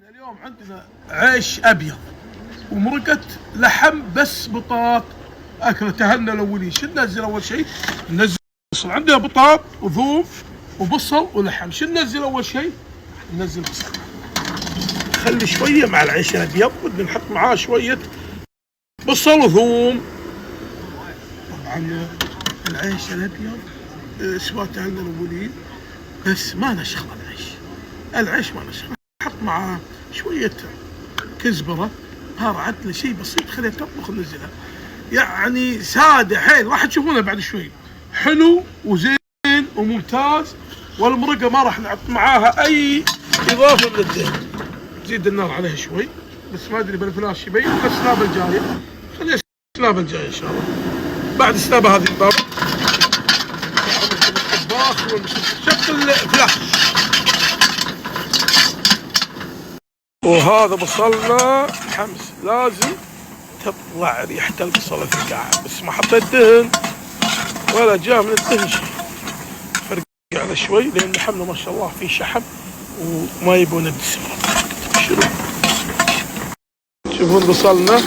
اليوم عندنا عيش ابيض ومرقة لحم بس بطاط اكلة اهلنا الاولين. شو ننزل اول شيء؟ ننزل بصل، عندنا بطاط وثوم وبصل ولحم. شو ننزل اول شيء؟ ننزل بصل، خلي شوية مع العيش الابيض، بدنا نحط معاه شوية بصل وثوم. طبعا العيش الابيض سوات اهلنا الاولين، بس ما نشغل العيش ما نشغل، نحط معاه شوية كزبرة، بهار عدل، شيء بسيط، خليها تطبخ وننزلها. يعني سادة حيل، راح تشوفونها بعد شوي. حلو وزين وممتاز، والمرقة ما راح نحط معاها أي إضافة من الزيت. نزيد النار عليها شوي، بس ما أدري بالفلاش يبين، بس السنابة الجاية خليها السنابة الجاية إن شاء الله. بعد السنابة هذه الباب الطباخ شغل الفلاش. وهذا بصلنا حمس، لازم تطلع ريحة البصلة في القاع، بس ما حطيت دهن ولا جاء من الدهن شيء. فرق على شوي لأن لحمنا ما شاء الله فيه شحم وما يبون الدسم. شوفون بصلنا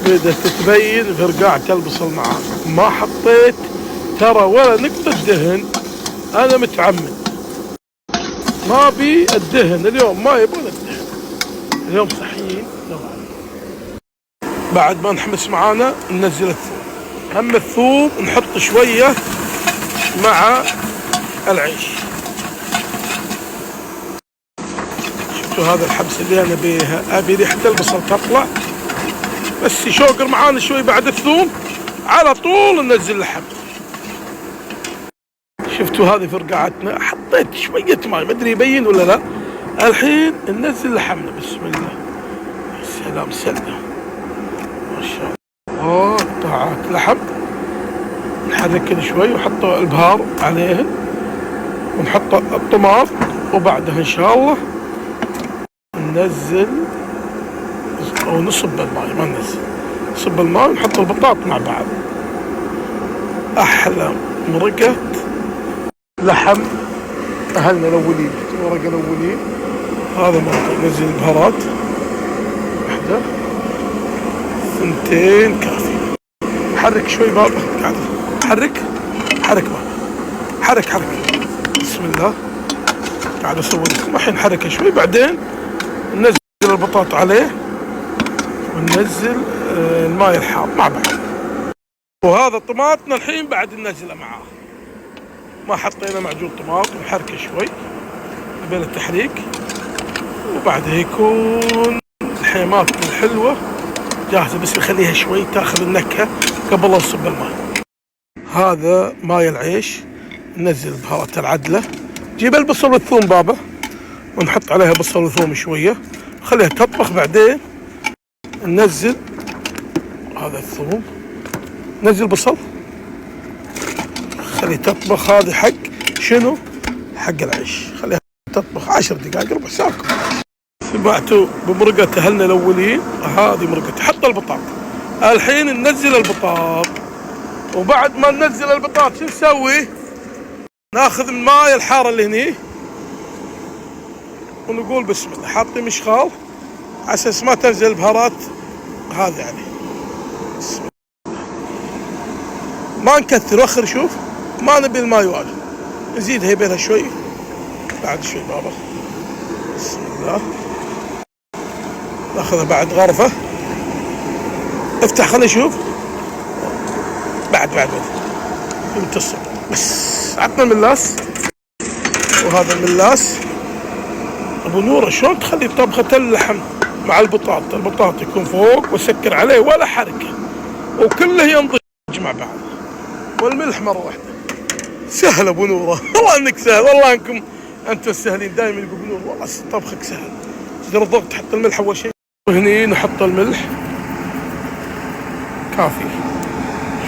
بدأت تتبين فرقاعة البصل معاه، ما حطيت ترى ولا نقطة دهن. أنا متعمد ما بي الدهن اليوم، ما يبون الدهن اليوم، صحيين. بعد ما نحمس معانا ننزل الثوم، هم الثوم نحط شوية مع العيش. شفتوا هذا الحبس اللي انا بيها، ابي ريحة البصل تطلع بس يشوقر معانا شوي. بعد الثوم على طول ننزل اللحم. شفتوا هذه فرقعتنا، حطيت شوية ماء، ما ادري يبين ولا لا. الحين ننزل لحمنا، بسم الله. سلام سلام ما شاء الله، قطعات لحم. نحركن شوي ونحط البهار عليهن ونحط الطماط، وبعدها ان شاء الله ننزل او نصب الماء، ما ننزل، نصب الماء ونحط البطاط مع بعض. احلى مرقة لحم اهلنا الاولين، مرقة الاولين. هذا مرقة، ننزل البهارات، واحدة ثنتين كافي. حرك شوي بابا، قاعد حرك بابا، حرك بسم الله. قاعد اسوي لكم الحين حركه شوي، بعدين ننزل البطاط عليه وننزل الماء الحار مع بعض. وهذا طماطنا الحين بعد ننزله معاه، ما حطينا معجون طماط، ونحركه شوي قبل التحريك، وبعدها يكون الحيماتنا الحلوه جاهزه، بس نخليها شوي تاخذ النكهه قبل لا نصب الماء. هذا ماي العيش، ننزل بهارات العدله، جيب البصل والثوم بابا ونحط عليها بصل وثوم شويه، خليها تطبخ. بعدين ننزل هذا الثوم، ننزل بصل، خليها تطبخ. هذه حق شنو؟ حق العيش، خليها تطبخ 10 دقائق ربع ساعه. سمعتوا بمرقة اهلنا الاولين؟ هذه مرقة. حط البطاط الحين، ننزل البطاط، وبعد ما ننزل البطاط شو نسوي؟ ناخذ الماء الحار اللي هني ونقول بسم الله، حاطين مشخال على اساس ما تنزل البهارات هذه عليه. بسم الله، ما نكثر، وخر شوف، ما نبي الماء واجد، نزيدها يبيلها شوي. بعد شوي بابا، بسم الله. ناخذها بعد غرفة، افتح خلينا نشوف. بعد يمتص، بس عطنا الملاس. وهذا الملاس ابو نوره، شلون تخلي طبخة اللحم مع البطاط يكون فوق وسكر عليه ولا حركة، وكله ينضج مع بعض، والملح مرة واحدة. سهل ابو نوره، والله انك سهل، والله انكم انتم السهلين دائما. يقول ابو نور والله طبخك سهل. تقدر الضغط، تحط الملح اول شيء، وهني نحط الملح كافي.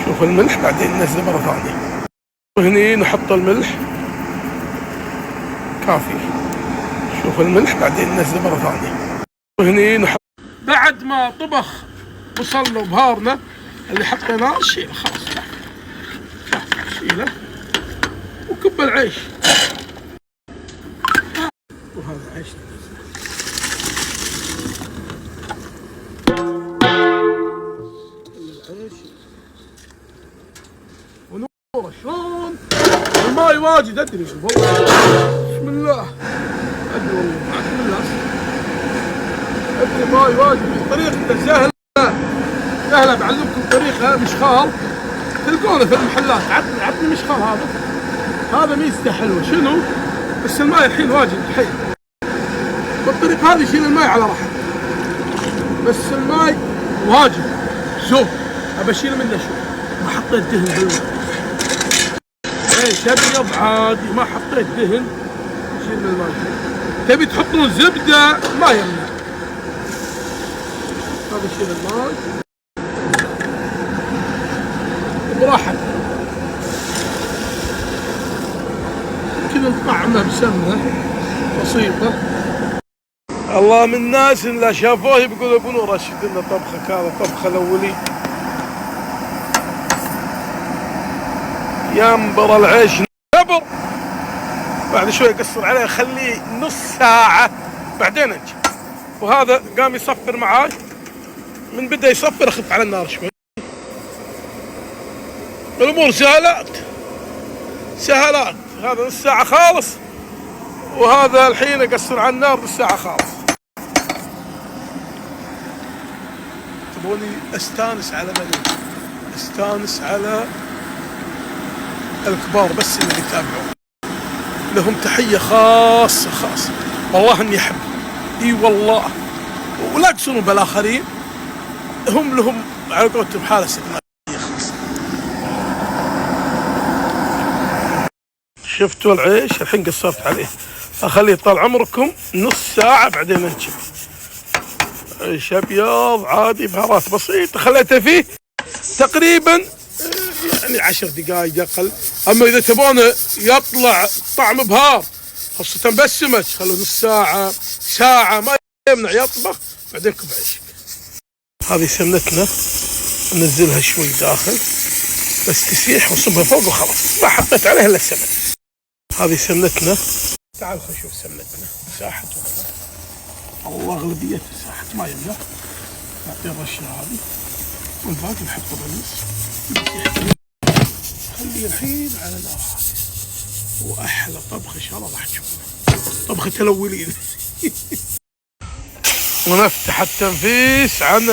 شوف الملح، بعدين ننزله مرة ثانية، وهني نحط الملح كافي. شوف الملح، بعدين ننزله مرة ثانية، وهني نحط. بعد ما طبخ بصلنا وبهارنا اللي حطيناه، شيله خلاص، شيله وكب العيش. وهذا عيش واجد ادري والله. بسم الله. ادري والله بسم الله. ادري ماي واجد. طريقته سهله سهله، بعلمكم طريقه مشخال تلقونه في المحلات. عطني مشخال هذا ميزته حلوه. شنو؟ بس الماي الحين واجد حي. بالطريقه هذه يشيل الماي على راحته. بس الماي واجد زوب. ابى اشيل منه شوي. ما حطيت دهن بالماء. ايش ابيض عادي، ما حطيت دهن. شيل من الماء. تبي تحطون زبده ما يمنع. هذا شيل الماء براحتك. كذا نطعمه بسمنه بسيطه. الله من الناس اللي شافوه بيقولوا ابو نور رشد لنا طبخك، هذا طبخه الاولي. ينبر العيش نبر. بعد شوي اقصر عليه اخليه نص ساعه بعدين انجي. وهذا قام يصفر معاي. من بدا يصفر اخف على النار شوي. الامور سهلات. هذا نص ساعه خالص، وهذا الحين اقصر على النار نص ساعه خالص. تبوني استانس على من؟ استانس على الكبار بس اللي يتابعون. لهم تحيه خاصه والله اني احب. اي والله. ولا يقصرون بالاخرين، هم لهم على قولتهم حاله استثنائيه خاصه. شفتوا العيش الحين قصرت عليه. اخليه طال عمركم نص ساعه بعدين انشف. عيش ابيض عادي بهارات بسيطه خليته فيه تقريبا يعني 10 دقائق اقل. اما اذا تبونه يطلع طعم بهار خاصه بالسمك خلوه نص ساعه ما يمنع يطبخ. بعدين كب عيشك. هذه سمنتنا ننزلها شوي داخل بس تسيح ونصبها فوق وخلاص. ما حطيت عليها الا السمن. هذه سمنتنا. تعال خل شوف سمنتنا ساحت ولا الله اغلبيتها ساحت ما يمنع. نعطي الرشه هذه والباقي نحطه بالنص. خليه الحين على نار هاديه. واحلى طبخه ان شاء الله راح تشوفونها. طبخه الاولين. ونفتح التنفيس عن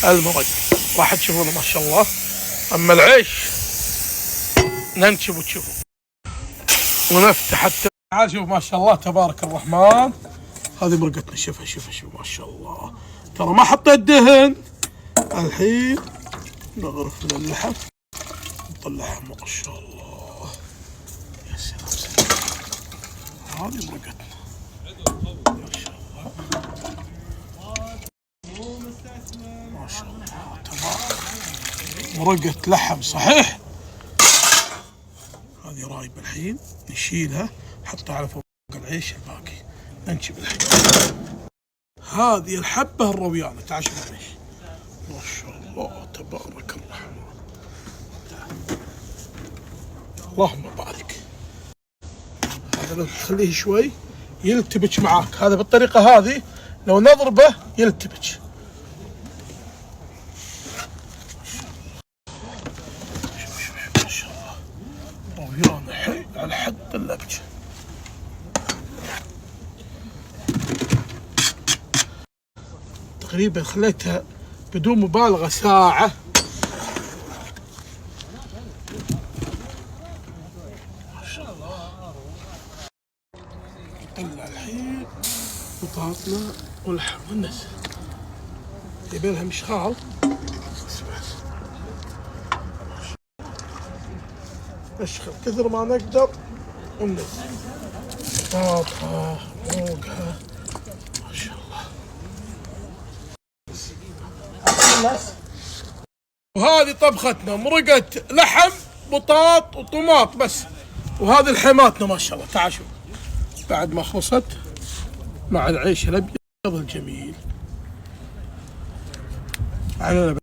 المرق راح تشوفونه ما شاء الله. اما العيش ننشف وتشوفوا. ونفتح تعال شوف ما شاء الله تبارك الرحمن. هذه مرقتنا شوفها ما شاء الله. ترى ما حطيت دهن. الحين نغرف من اللحم نطلعها ما شاء الله. يا سلام. هذه مرقتنا ما شاء الله ما شاء الله تبارك. مرقة لحم صحيح. هذه رايبة الحين نشيلها نحطها على فوق العيش الباقي ننشف الحين. هذه الحبة الرويانة. تعال شوف العيش ما شاء الله تبارك الرحمن. اللهم بارك. هذا لو تخليه شوي يلتبج معاك. هذا بالطريقة هذه لو نضربه يلتبج. شوف ما شاء الله رويانة حي على حد اللبج. تقريبا خليتها بدون مبالغة ساعة. ما شاء الله. نطلع الحين بطاطنا واللحم وننزل. يبي لها مشخال. نشخل كثر ما نقدر وننزل بطاطا فوقها ما شاء الله. وهذه طبختنا مرقة لحم بطاط وطماط بس. وهذه الحماتنا ما شاء الله. تعال شوف بعد ما خلصت مع العيش الابيض الجميل على